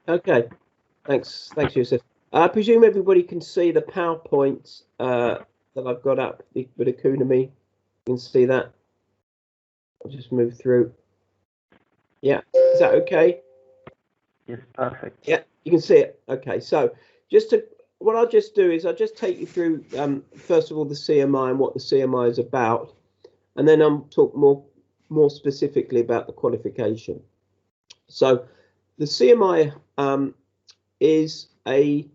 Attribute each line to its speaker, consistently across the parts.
Speaker 1: Okay, thanks, Yusuf. I presume everybody can see the PowerPoint that I've got up with Economy. You can see that. I'll just move through. Yeah, is that okay?
Speaker 2: Yes, perfect.
Speaker 1: Yeah, you can see it. Okay, so what I'll just do is I'll just take you through first of all the CMI and what the CMI is about, and then I'll talk more specifically about the qualification. So the CMI is a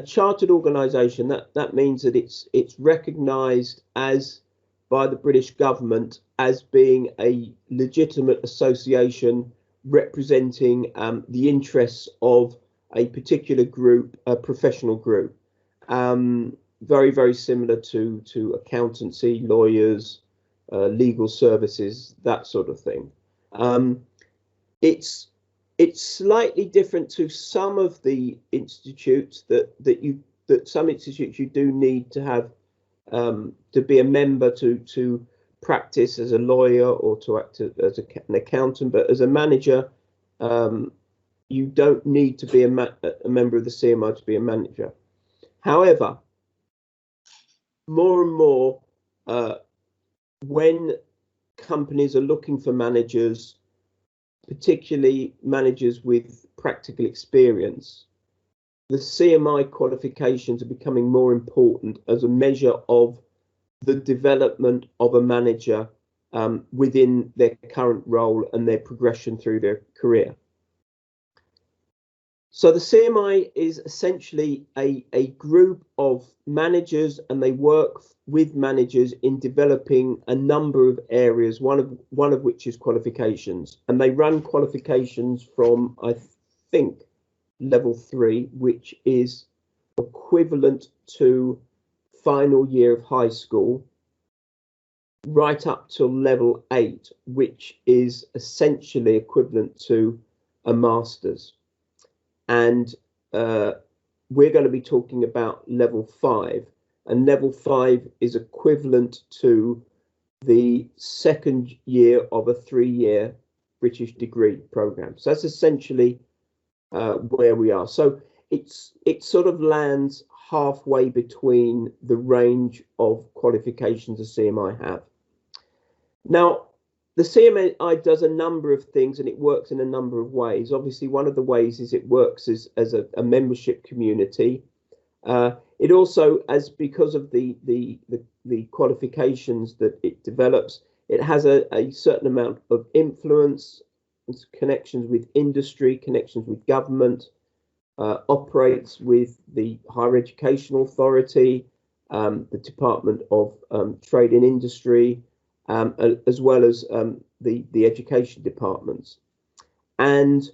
Speaker 1: chartered organisation. That means that it's recognised as by the British government as being a legitimate association representing the interests of a particular group, a professional group. Very similar to accountancy, lawyers, legal services, that sort of thing. It's slightly different to some of the institutes that some institutes you do need to have to be a member to practice as a lawyer or to act as an accountant, but as a manager, you don't need to be a member of the CMI to be a manager. However, more and more, when companies are looking for managers, particularly managers with practical experience, the CMI qualifications are becoming more important as a measure of the development of a manager within their current role and their progression through their career. So the CMI is essentially a group of managers, and they work with managers in developing a number of areas, one of which is qualifications. And they run qualifications from, I think, level 3, which is equivalent to final year of high school, right up to level 8, which is essentially equivalent to a master's. And we're going to be talking about level 5, and level 5 is equivalent to the second year of a 3-year British degree program. So that's essentially where we are. So it sort of lands halfway between the range of qualifications the CMI have. Now, the CMI does a number of things, and it works in a number of ways. Obviously, one of the ways is it works as a membership community. It also, because of the qualifications that it develops, it has a certain amount of influence, connections with industry, connections with government, operates with the Higher Education Authority, the Department of Trade and Industry, as well as the education departments. And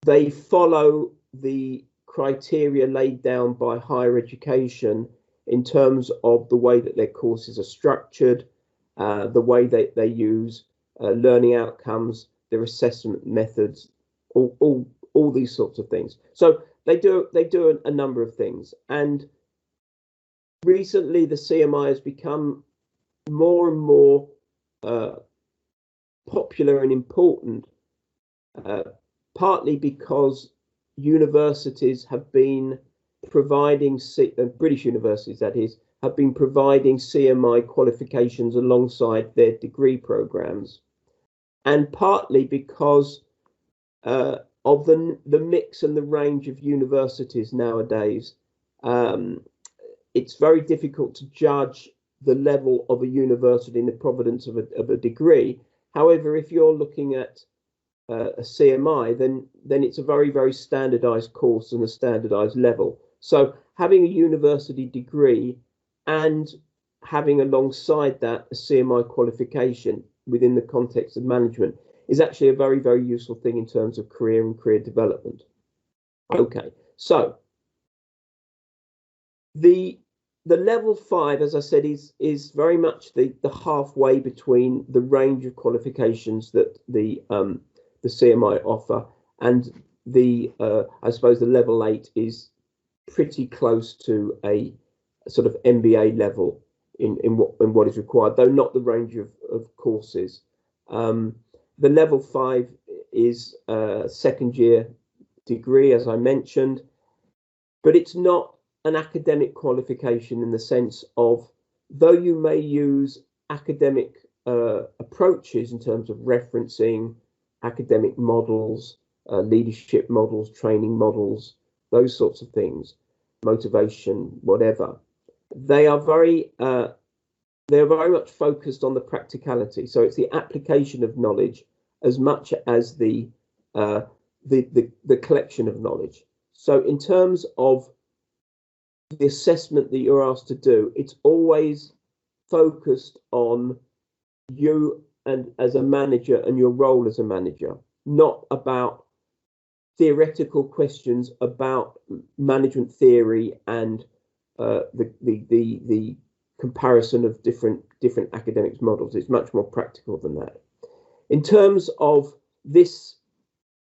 Speaker 1: they follow the criteria laid down by higher education in terms of the way that their courses are structured, the way that they use learning outcomes, their assessment methods, all these sorts of things. So they do a number of things. And recently the CMI has become more and more popular and important, partly because universities have been providing, British universities that is, have been providing CMI qualifications alongside their degree programs, and partly because of the mix and the range of universities nowadays. It's very difficult to judge the level of a university in the provenance of a degree. However, if you're looking at a CMI, then it's a very standardized course and a standardized level. So having a university degree and having alongside that a CMI qualification within the context of management is actually a very useful thing in terms of career and career development. Okay, so the level 5, as I said, is very much the halfway between the range of qualifications that the CMI offer, and I suppose the level 8 is pretty close to a sort of MBA level in what is required, though not the range of courses. The level 5 is a second-year degree, as I mentioned, but it's not an academic qualification in the sense of, though you may use academic approaches in terms of referencing academic models, leadership models, training models, those sorts of things, motivation, whatever, they are very much focused on the practicality. So it's the application of knowledge as much as the collection of knowledge. So in terms of the assessment that you're asked to do, it's always focused on you and as a manager and your role as a manager, not about theoretical questions about management theory and the comparison of different academics models. It's much more practical than that. In terms of this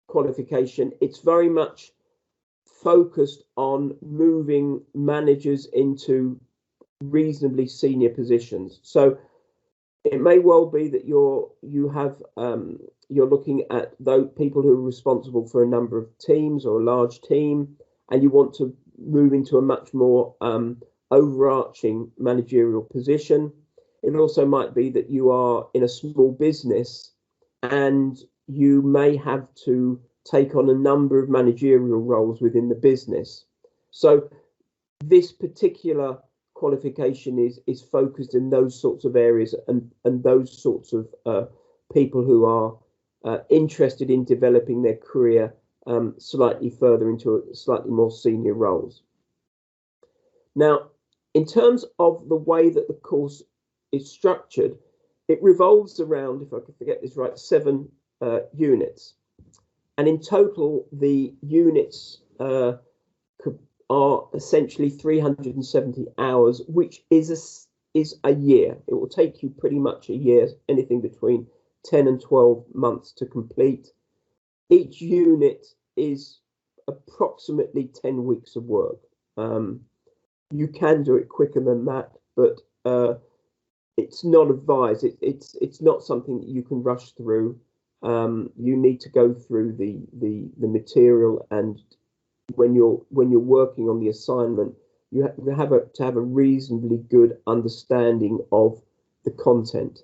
Speaker 1: qualification, it's very much focused on moving managers into reasonably senior positions. So it may well be that you're looking at those people who are responsible for a number of teams or a large team, and you want to move into a much more overarching managerial position. It also might be that you are in a small business and you may have to take on a number of managerial roles within the business. So this particular qualification is focused in those sorts of areas and those sorts of people who are interested in developing their career slightly further into slightly more senior roles. Now, in terms of the way that the course is structured, it revolves around, if I can get this right, 7 units. And in total, the units are essentially 370 hours, which is a year. It will take you pretty much a year, anything between 10 and 12 months to complete. Each unit is approximately 10 weeks of work. You can do it quicker than that, but it's not advised. It's not something that you can rush through. You need to go through the material, and when you're working on the assignment, you have to have a reasonably good understanding of the content.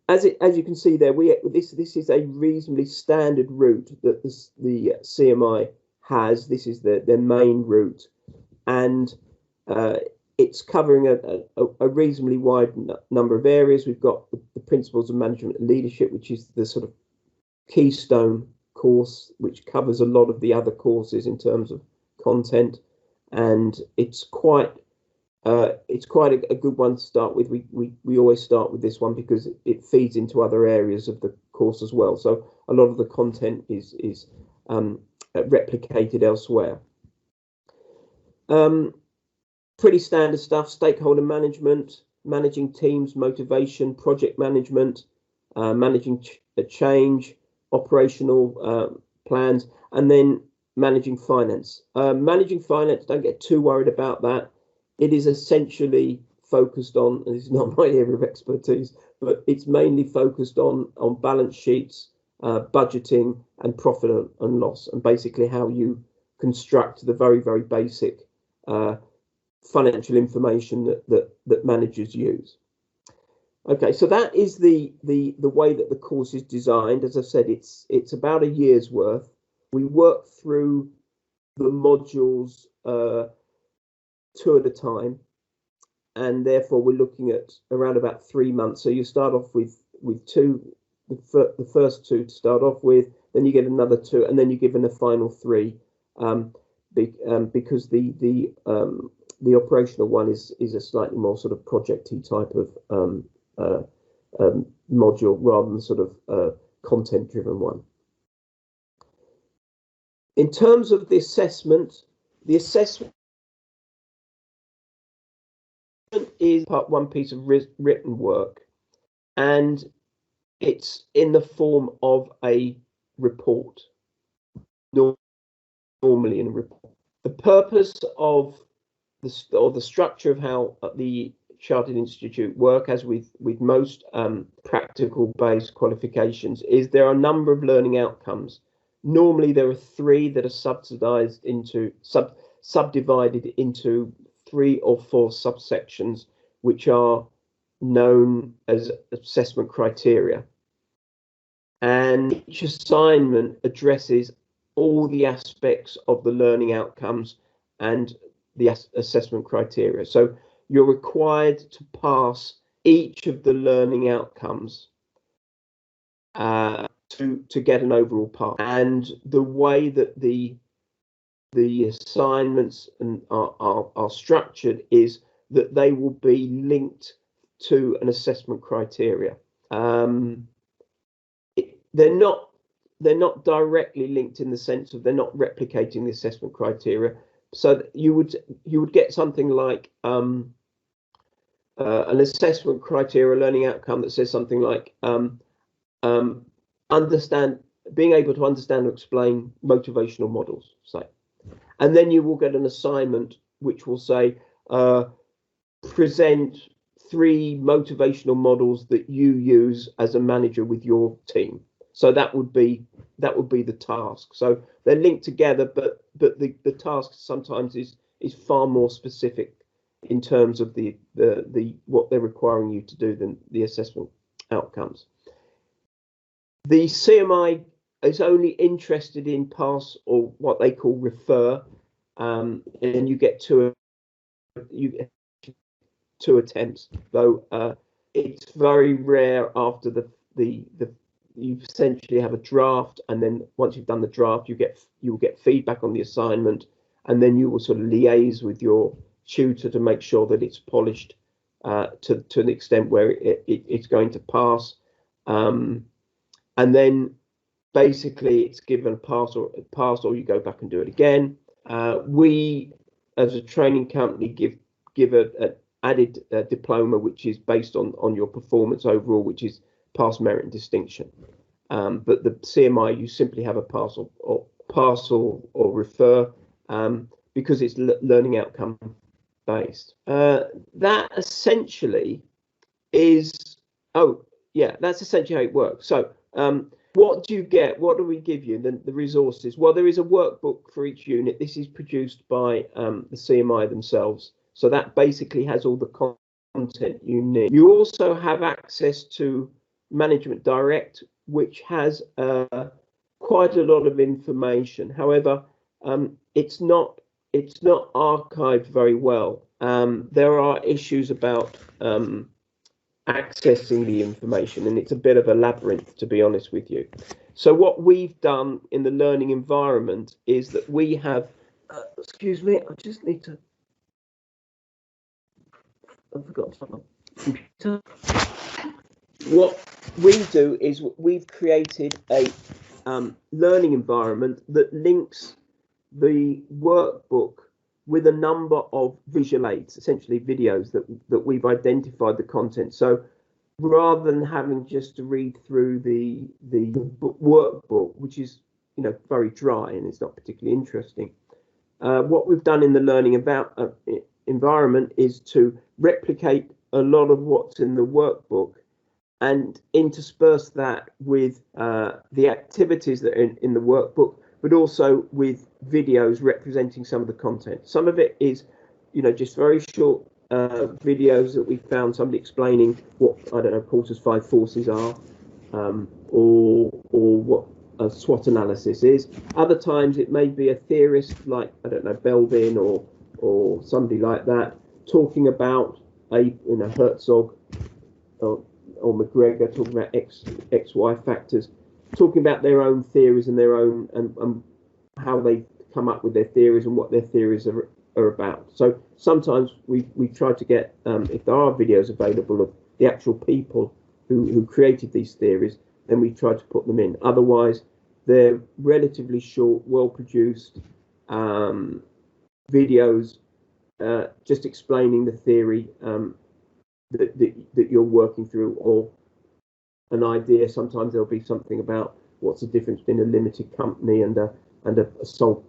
Speaker 1: As you can see there, this is a reasonably standard route that the CMI has. This is their main route, and it's covering a reasonably wide number of areas. We've got the principles of management and leadership, which is the sort of keystone course, which covers a lot of the other courses in terms of content, and it's quite a good one to start with. We always start with this one because it feeds into other areas of the course as well. So a lot of the content is replicated elsewhere. Pretty standard stuff: stakeholder management, managing teams, motivation, project management, managing change, operational plans, and then managing finance. Managing finance, don't get too worried about that. It is essentially focused on, and this is not my area of expertise, but it's mainly focused on balance sheets, budgeting, and profit and loss, and basically how you construct the very, very basic financial information that managers use. Okay, so that is the way that the course is designed. As I said, it's about a year's worth. We work through the modules 2 at a time, and therefore we're looking at around about 3 months. So you start off with 2, the first 2 to start off with, then you get another 2, and then you're given a final 3, because the operational one is a slightly more sort of projecty type of module rather than sort of content-driven one. In terms of the assessment is part 1 piece of written work, and it's in the form of a report, normally in a report. The purpose of the structure of how the Chartered Institute work, as with most practical-based qualifications, is there are a number of learning outcomes. Normally, there are three that are subdivided into 3 or 4 subsections, which are known as assessment criteria. And each assignment addresses all the aspects of the learning outcomes and the assessment criteria. So you're required to pass each of the learning outcomes to get an overall pass. And the way that the assignments are structured is that they will be linked to an assessment criteria. They're not directly linked in the sense of they're not replicating the assessment criteria. So that you would get something like an assessment criteria learning outcome that says something like being able to understand or explain motivational models, say. And then you will get an assignment which will say present 3 motivational models that you use as a manager with your team. So that would be the task. So they're linked together, but the task sometimes is far more specific in terms of the what they're requiring you to do than the assessment outcomes. The CMI is only interested in pass, or what they call refer, and you get 2 attempts, though it's very rare after you essentially have a draft, and then once you've done the draft, you will get feedback on the assignment, and then you will sort of liaise with your tutor to make sure that it's polished to an extent where it's going to pass, and then basically it's given a pass, or you go back and do it again. We, as a training company, give an added diploma, which is based on your performance overall, which is pass, merit, and distinction. But the CMI, you simply have a pass or refer, because it's learning outcome based. That essentially is, that's essentially how it works. So what do you get? What do we give you? The resources. Well, there is a workbook for each unit. This is produced by the CMI themselves. So that basically has all the content you need. You also have access to Management Direct, which has quite a lot of information. However, it's not archived very well. There are issues about accessing the information, and it's a bit of a labyrinth, to be honest with you. So what we've done in the learning environment is that we have, excuse me, I just need to, I forgot something. Computer. What we do is we've created a learning environment that links the workbook with a number of visual aids, essentially videos that we've identified the content. So rather than having just to read through the workbook, which is very dry and it's not particularly interesting, what we've done in the learning environment is to replicate a lot of what's in the workbook and intersperse that with the activities that are in the workbook, but also with videos representing some of the content. Some of it is, just very short videos that we found, somebody explaining what, I don't know, Porter's 5 forces are, or what a SWOT analysis is. Other times it may be a theorist like, I don't know, Belvin or somebody like that, talking about Herzog or McGregor, talking about XY factors, talking about their own theories and their own and how they come up with their theories and what their theories are about. So sometimes we try to get, if there are videos available of the actual people who created these theories, then we try to put them in. Otherwise, they're relatively short, well-produced videos just explaining the theory that you're working through, or an idea. Sometimes there'll be something about what's the difference between a limited company and a sole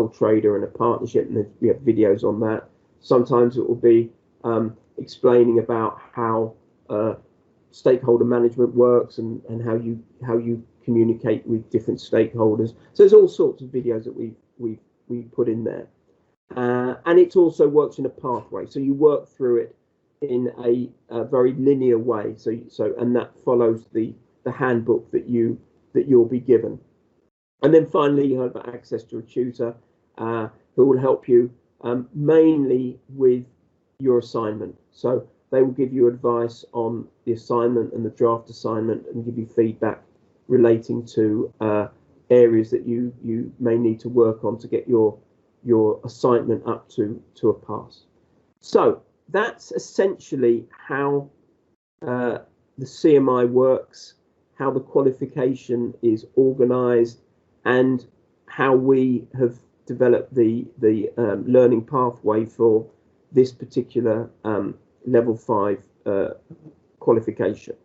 Speaker 1: trader and a partnership, and we have videos on that. Sometimes it will be explaining about how stakeholder management works and how you communicate with different stakeholders. So there's all sorts of videos that we put in there, and it also works in a pathway. So you work through it in a very linear way. And that follows the handbook that you'll be given. And then finally, you have access to a tutor who will help you mainly with your assignment. So they will give you advice on the assignment and the draft assignment and give you feedback relating to areas that you may need to work on to get your assignment up to a pass. So that's essentially how the CMI works, how the qualification is organised, and how we have developed the learning pathway for this particular level 5 qualification.